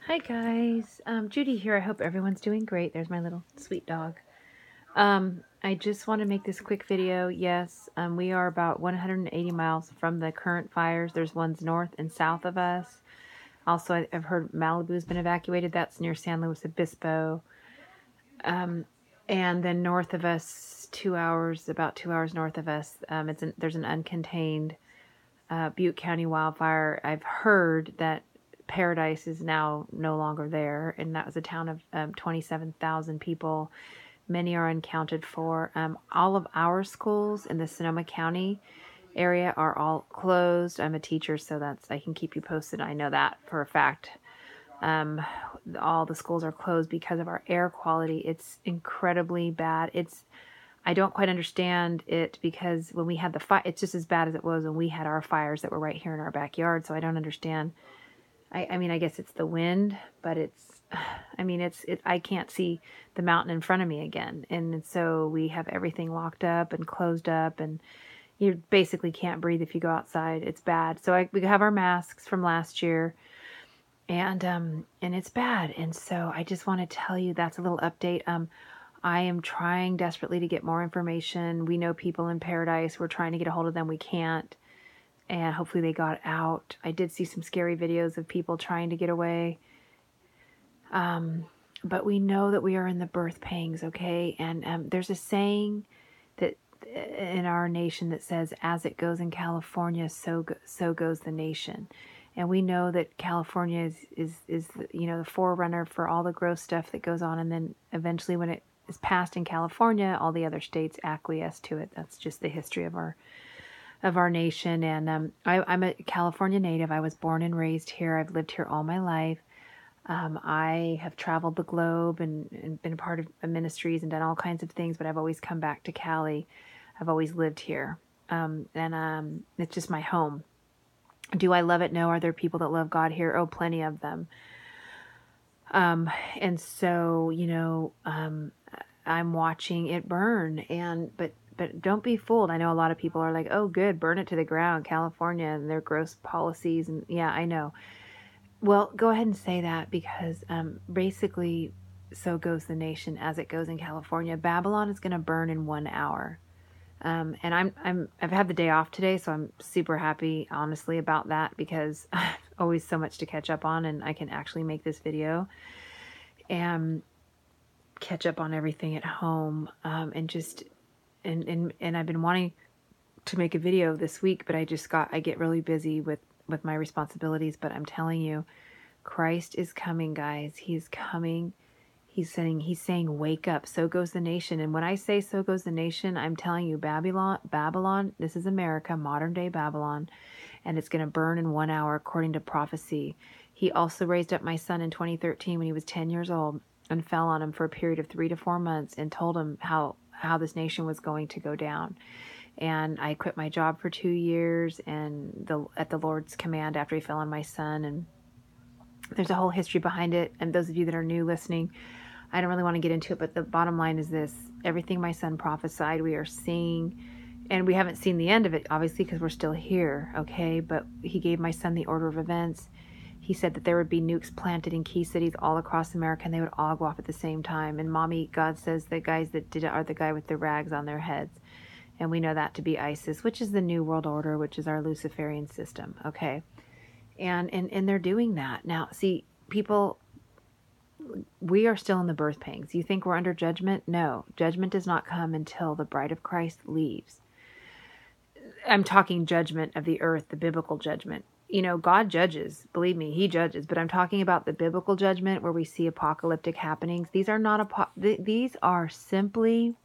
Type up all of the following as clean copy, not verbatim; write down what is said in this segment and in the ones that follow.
Hi guys, Judy here. I hope everyone's doing great. There's my little sweet dog. I just want to make this quick video. Yes, we are about 180 miles from the current fires. There's ones north and south of us. Also, I've heard Malibu's been evacuated. That's near San Luis Obispo. And then north of us, about 2 hours north of us, there's an uncontained Butte County wildfire. I've heard that Paradise is now no longer there, and that was a town of 27,000 people. Many are unaccounted for. All of our schools in the Sonoma County area are all closed. I'm a teacher, so I can keep you posted. I know that for a fact. All the schools are closed because of our air quality. It's incredibly bad. I don't quite understand it because when we had the fire, it's just as bad as it was when we had our fires that were right here in our backyard. So I don't understand. I mean, I guess it's the wind, but I can't see the mountain in front of me again. And so we have everything locked up and closed up, and you basically can't breathe if you go outside. It's bad. So we have our masks from last year, and it's bad. And so I just want to tell you that's a little update. I am trying desperately to get more information. We know people in Paradise. We're trying to get a hold of them. We can't. And hopefully they got out. I did see some scary videos of people trying to get away. But we know that we are in the birth pangs, okay? And there's a saying that in our nation that says, as it goes in California, so goes the nation. And we know that California is the forerunner for all the gross stuff that goes on. And then eventually when it is passed in California, all the other states acquiesce to it. That's just the history of our nation. And I'm a California native. I was born and raised here. I've lived here all my life. I have traveled the globe and been a part of ministries and done all kinds of things, but I've always come back to Cali. I've always lived here. And it's just my home. Do I love it? No. Are there people that love God here? Oh, plenty of them. And so, I'm watching it burn, but don't be fooled. I know a lot of people are like, oh, good, burn it to the ground, California and their gross policies. And yeah, I know. Well, go ahead and say that because basically, so goes the nation as it goes in California. Babylon is going to burn in 1 hour. And I've had the day off today, so I'm super happy, honestly, about that because I've always so much to catch up on, and I can actually make this video and catch up on everything at home. And I've been wanting to make a video this week, but I get really busy with my responsibilities. But I'm telling you, Christ is coming, guys. He's coming. He's saying, wake up. So goes the nation. And when I say so goes the nation, I'm telling you, Babylon, this is America, modern day Babylon, and it's going to burn in 1 hour according to prophecy. He also raised up my son in 2013 when he was 10 years old and fell on him for a period of 3 to 4 months and told him how this nation was going to go down. And I quit my job for 2 years and at the Lord's command after he fell on my son. And there's a whole history behind it. And those of you that are new listening, I don't really want to get into it, but the bottom line is this. Everything my son prophesied, we are seeing, and we haven't seen the end of it, obviously, because we're still here, okay? But he gave my son the order of events. He said that there would be nukes planted in key cities all across America, and they would all go off at the same time. And Mommy, God says the guys that did it are the guy with the rags on their heads. And we know that to be ISIS, which is the New World Order, which is our Luciferian system, okay? And they're doing that. Now, see, people, we are still in the birth pangs. You think we're under judgment? No. Judgment does not come until the bride of Christ leaves. I'm talking judgment of the earth, the biblical judgment. God judges. Believe me, he judges. But I'm talking about the biblical judgment where we see apocalyptic happenings. These are not these are simply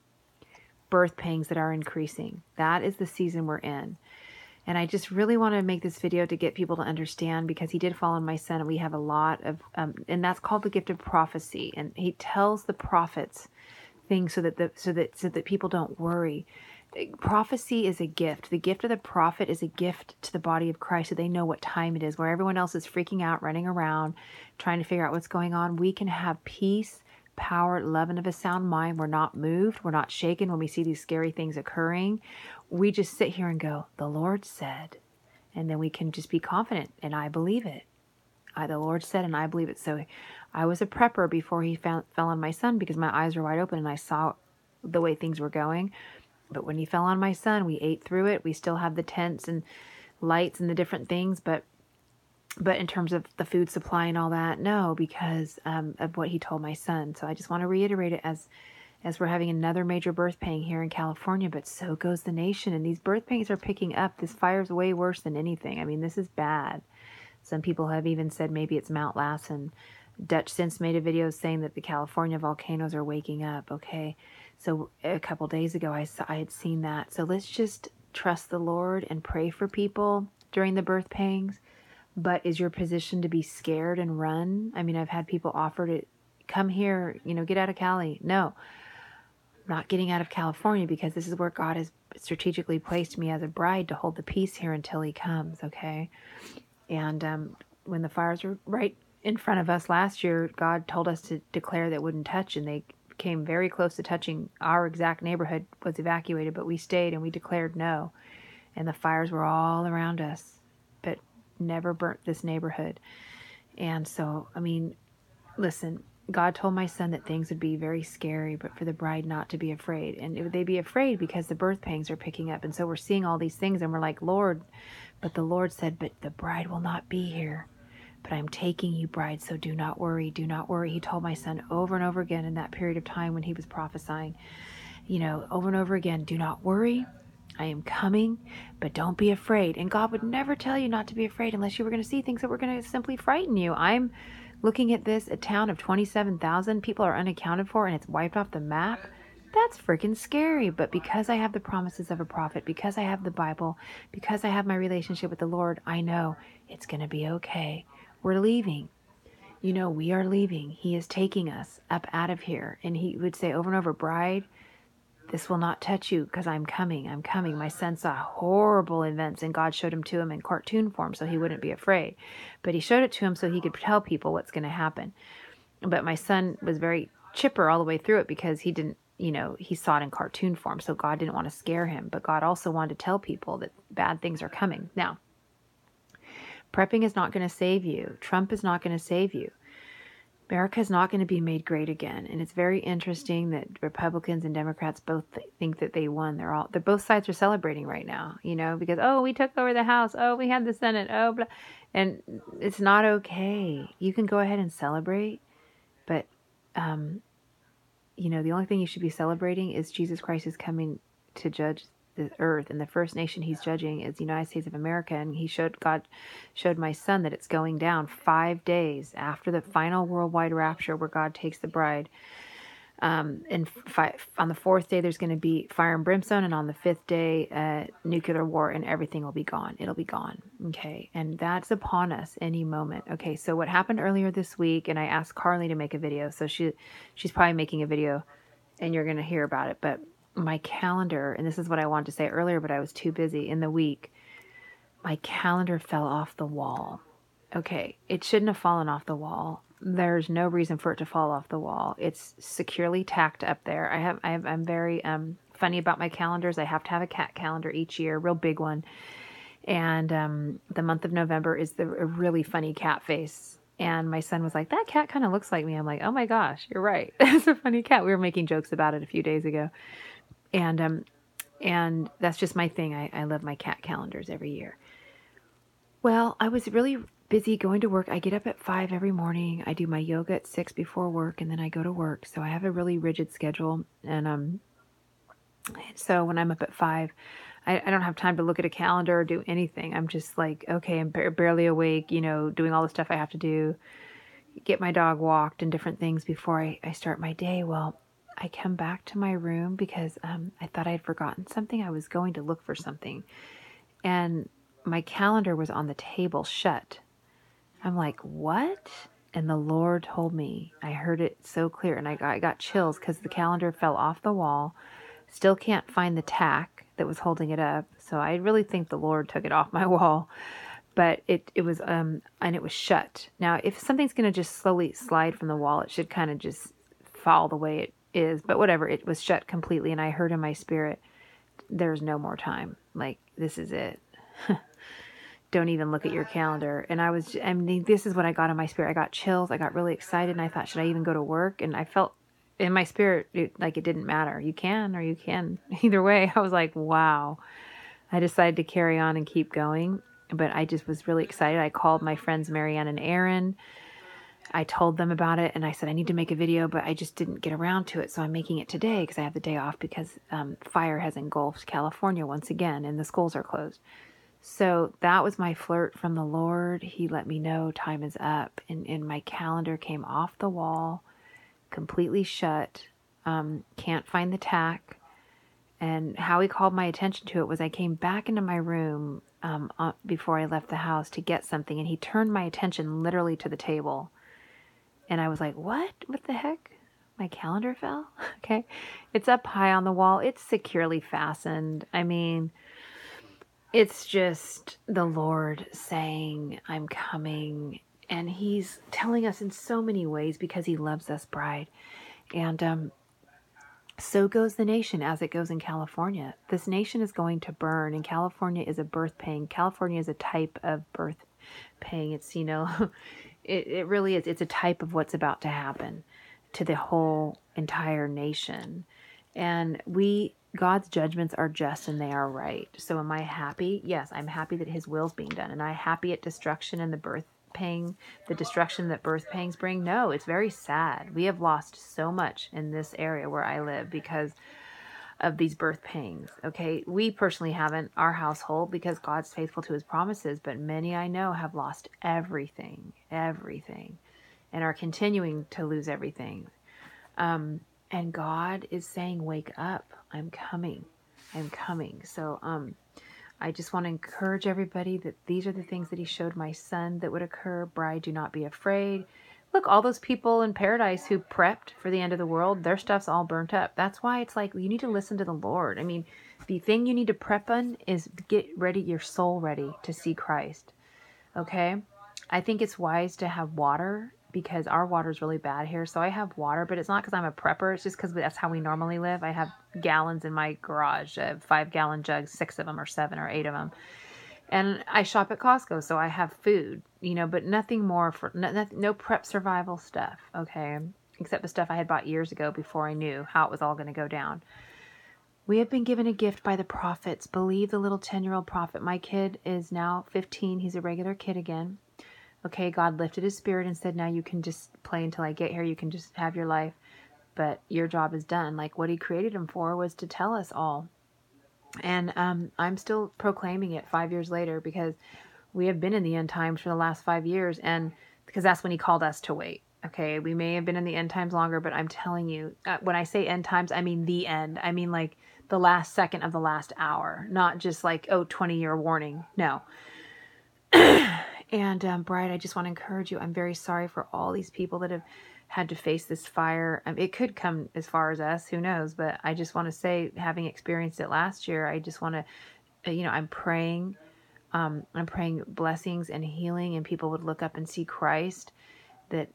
birth pangs that are increasing. That is the season we're in. And I just really want to make this video to get people to understand because he did fall on my son, and we have a lot of, and that's called the gift of prophecy. And he tells the prophets things so that people don't worry. Prophecy is a gift. The gift of the prophet is a gift to the body of Christ, so they know what time it is. Where everyone else is freaking out, running around, trying to figure out what's going on, we can have peace, power, love, and of a sound mind. We're not moved. We're not shaken when we see these scary things occurring. We just sit here and go, the Lord said, and then we can just be confident. And I believe it. The Lord said, and I believe it. So I was a prepper before he fell on my son because my eyes were wide open and I saw the way things were going. But when he fell on my son, we ate through it. We still have the tents and lights and the different things, but in terms of the food supply and all that, no, because of what he told my son. So I just want to reiterate it as we're having another major birth pain here in California, but so goes the nation. And these birth pains are picking up. This fire is way worse than anything. I mean, this is bad. Some people have even said maybe it's Mount Lassen. Dutch since made a video saying that the California volcanoes are waking up. Okay, so a couple days ago I had seen that. So let's just trust the Lord and pray for people during the birth pangs. But is your position to be scared and run? I mean, I've had people offer to come here, get out of Cali. No, I'm not getting out of California because this is where God has strategically placed me as a bride to hold the peace here until he comes. Okay. And when the fires were right in front of us last year, God told us to declare that wouldn't touch, and they came very close to touching. Our exact neighborhood was evacuated, but we stayed and we declared no. And the fires were all around us, but never burnt this neighborhood. And so, I mean, listen, God told my son that things would be very scary, but for the bride not to be afraid. And would they be afraid because the birth pangs are picking up? And so we're seeing all these things and we're like, Lord, but the Lord said, but the bride will not be here. But I'm taking you, bride, so do not worry, do not worry. He told my son over and over again in that period of time when he was prophesying, over and over again, do not worry. I am coming, but don't be afraid. And God would never tell you not to be afraid unless you were going to see things that were going to simply frighten you. I'm looking at this, a town of 27,000 people are unaccounted for, and it's wiped off the map. That's freaking scary. But because I have the promises of a prophet, because I have the Bible, because I have my relationship with the Lord, I know it's going to be okay. We're leaving. We are leaving. He is taking us up out of here. And he would say over and over, bride, this will not touch you because I'm coming. I'm coming. My son saw horrible events and God showed them to him in cartoon form so he wouldn't be afraid. But he showed it to him so he could tell people what's going to happen. But my son was very chipper all the way through it because he didn't, he saw it in cartoon form. So God didn't want to scare him. But God also wanted to tell people that bad things are coming. Now, prepping is not going to save you. Trump is not going to save you. America is not going to be made great again. And it's very interesting that Republicans and Democrats both think that they won. They're both sides are celebrating right now, because, oh, we took over the House. Oh, we had the Senate. Oh, blah. And it's not okay. You can go ahead and celebrate. But, the only thing you should be celebrating is Jesus Christ is coming to judge the earth, and the first nation he's judging is the United States of America. And God showed my son that it's going down 5 days after the final worldwide rapture where God takes the bride. And on the fourth day there's going to be fire and brimstone, and on the fifth day nuclear war, and everything will be gone. It'll be gone. Okay, and that's upon us any moment. Okay, so what happened earlier this week, and I asked Carly to make a video, so she's probably making a video and you're going to hear about it. But my calendar, and this is what I wanted to say earlier, but I was too busy in the week, my calendar fell off the wall. Okay, it shouldn't have fallen off the wall. There's no reason for it to fall off the wall. It's securely tacked up there. I'm very funny about my calendars. I have to have a cat calendar each year, a real big one. And the month of November is a really funny cat face. And my son was like, that cat kind of looks like me. I'm like, oh my gosh, you're right. It's a funny cat. We were making jokes about it a few days ago. And that's just my thing. I love my cat calendars every year. Well, I was really busy going to work. I get up at 5 every morning. I do my yoga at 6 before work, and then I go to work. So I have a really rigid schedule. And so when I'm up at 5, I don't have time to look at a calendar or do anything. I'm just like, okay, I'm barely awake, doing all the stuff I have to do, get my dog walked and different things before I start my day. Well, I come back to my room because I thought I had forgotten something. I was going to look for something. And my calendar was on the table shut. I'm like, what? And the Lord told me. I heard it so clear, and I got chills because the calendar fell off the wall. Still can't find the tack that was holding it up. So I really think the Lord took it off my wall. But it was and it was shut. Now, if something's going to just slowly slide from the wall, it should kind of just fall the way it is. But whatever, it was shut completely, and I heard in my spirit, there's no more time. Like, this is it. don't even look at your calendar. And I mean, this is what I got in my spirit. I got chills. I got really excited, and I thought, should I even go to work? And I felt in my spirit, like it didn't matter. You can, or you can. Either way, I was like, wow. I decided to carry on and keep going, but I just was really excited. I called my friends Marianne and Aaron. I told them about it, and I said I need to make a video, but I just didn't get around to it. So I'm making it today because I have the day off because fire has engulfed California once again, and the schools are closed. So that was my flirt from the Lord. He let me know time is up, and my calendar came off the wall, completely shut. Can't find the tack. And how he called my attention to it was I came back into my room before I left the house to get something, and he turned my attention literally to the table. And I was like, what? What the heck? My calendar fell? Okay. It's up high on the wall. It's securely fastened. I mean, it's just the Lord saying, I'm coming. And he's telling us in so many ways because he loves us, bride. And so goes the nation as it goes in California. This nation is going to burn, and California is a birth pain. California is a type of birth pain. It's, it really is. It's a type of what's about to happen to the whole entire nation. And God's judgments are just and they are right. So am I happy? Yes, I'm happy that his will's being done. And I'm happy at destruction and the birth pain, the destruction that birth pangs bring? No, it's very sad. We have lost so much in this area where I live because of these birth pangs. Okay, we personally haven't, our household, because God's faithful to his promises, but many I know have lost everything, and are continuing to lose everything. And God is saying, wake up, I'm coming. So I just want to encourage everybody that these are the things that he showed my son that would occur. Bride, do not be afraid. Look, all those people in paradise who prepped for the end of the world, their stuff's all burnt up. That's why it's like you need to listen to the Lord. I mean, the thing you need to prep on is get ready, your soul ready to see Christ. Okay? I think it's wise to have water because our water is really bad here. So I have water, but it's not because I'm a prepper. It's just because that's how we normally live. I have gallons in my garage, 5-gallon jugs, 6 of them or 7 or 8 of them. And I shop at Costco, so I have food, but nothing more for no prep survival stuff. Okay. Except the stuff I had bought years ago before I knew how it was all going to go down. We have been given a gift by the prophets. Believe the little 10-year-old prophet. My kid is now 15. He's a regular kid again. Okay, God lifted his spirit and said, now you can just play until I get here. You can just have your life, but your job is done. Like what he created him for was to tell us all. And I'm still proclaiming it 5 years later because we have been in the end times for the last 5 years. And because that's when he called us to wait. Okay, we may have been in the end times longer, but I'm telling you, when I say end times, I mean the end. I mean like the last second of the last hour, not just like, 20-year warning. No. And bride, I just want to encourage you. I'm very sorry for all these people that have had to face this fire. It could come as far as us, who knows? But I just want to say, having experienced it last year, I just want to, I'm praying. I'm praying blessings and healing, and people would look up and see Christ. That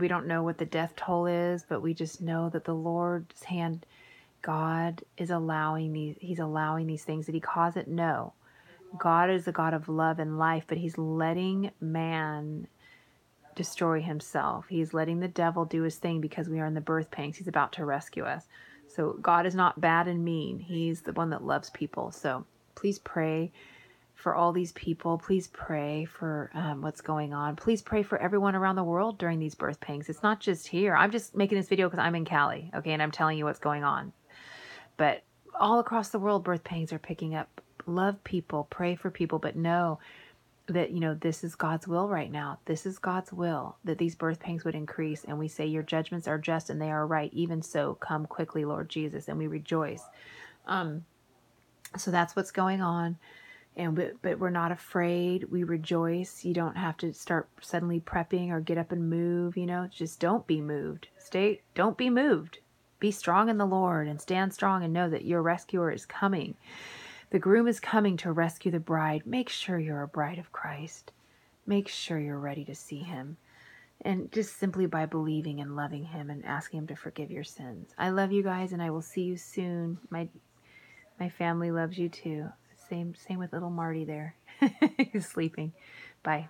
we don't know what the death toll is, but we just know that the Lord's hand, God is allowing these. He's allowing these things. Did he cause it? No. God is a God of love and life, but he's letting man destroy himself. He's letting the devil do his thing because we are in the birth pangs. He's about to rescue us. So God is not bad and mean. He's the one that loves people. So please pray for all these people. Please pray for what's going on. Please pray for everyone around the world during these birth pangs. It's not just here. I'm just making this video because I'm in Cali, okay, and I'm telling you what's going on. But all across the world, birth pangs are picking up. Love people, pray for people, but know that, this is God's will right now. This is God's will, that these birth pangs would increase. And we say, your judgments are just and they are right. Even so, come quickly, Lord Jesus. And we rejoice. So that's what's going on. But we're not afraid. We rejoice. You don't have to start suddenly prepping or get up and move, just don't be moved. Don't be moved. Be strong in the Lord and stand strong and know that your rescuer is coming. The groom is coming to rescue the bride. Make sure you're a bride of Christ. Make sure you're ready to see him. And just simply by believing and loving him and asking him to forgive your sins. I love you guys, and I will see you soon. My family loves you too. Same with little Marty there. He's sleeping. Bye.